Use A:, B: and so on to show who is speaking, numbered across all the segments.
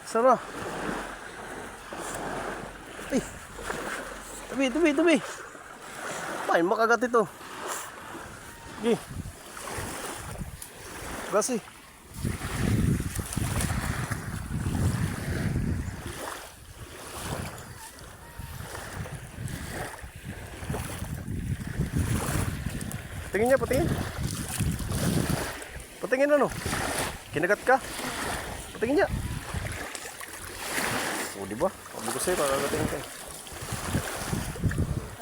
A: Sana. Ay. Tabi. Ay, makagat ito. Sige. Gasi. Patingin niya, patingin. Patingin ano? Kinagat ka? Patingin niya. O, diba? Sabi ko sa'yo, makagatingin ka.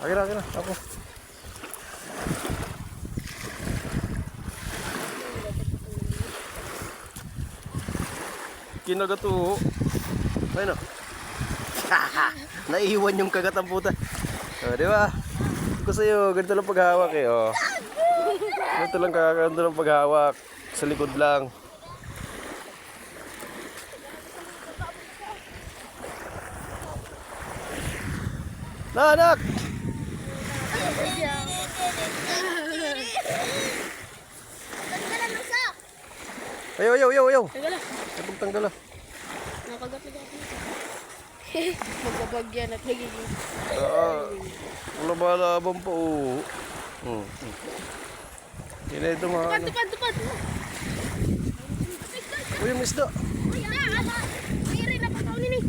A: Akin na, ako. Kinagat o. Ayun o. Naiiwan yung kagat ang puta. O, diba? Sabi ko sa'yo, ganito lang paghawak eh. O. Ganito lang paghawak. Sa likod lang. Anak! Ayaw.
B: Tagala.
A: Tanggal ah.
B: Nakagat. Magkabagyan at nagiging.
A: Lumalaban pa o. Hindi na ito mga ano.
B: Tupad.
A: Uy, yung isda.
B: Mayroon na patawin ni.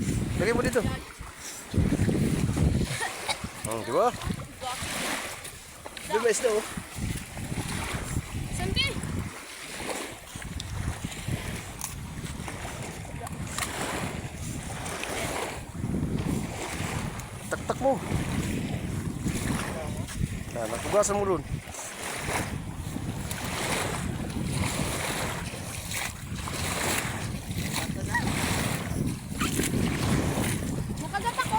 A: Lagay mo dito. Diba? Diba isda oh.
B: Sampi.
A: Taktak mo. Nakugasan mo dun.
B: Makagat ako.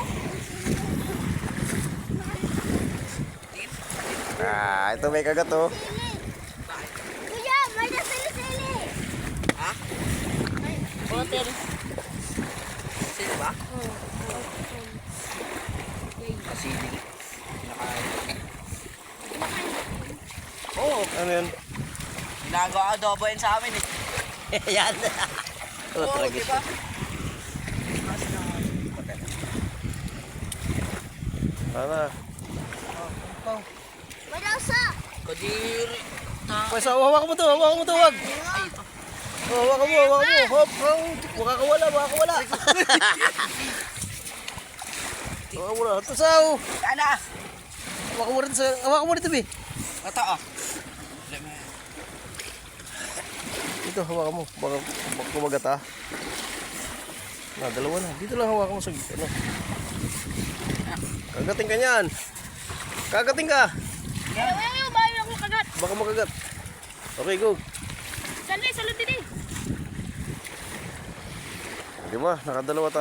A: Ito may kagat oh.
B: Kuya, may nasili-sili. Ha? Water.
C: Sili ba? Sili. Oo.
A: Ano yan?
C: Ginagawa adobo yan sa amin eh.
A: Yan.
C: Oo, diba?
A: Ano?
B: May rasa.
C: Kadiri.
A: Pwes, hawakan mo to, wag. Hawakan mo. Hop. Makakawala. Wala. Tusaw.
C: Ana!
A: Hawakan mo dito, Bi.
C: Ito ah.
A: Dito, hawakan mo. Baka kumagat ah. Dalawa na. Dito lang hawakan mo sa ano. Kagating ka niyan. Kagating ka.
B: Ayaw, bayo ako kagat.
A: Baka makagat. Okay, go.
B: Salud din eh.
A: Di ba? Nakadalawa tayo.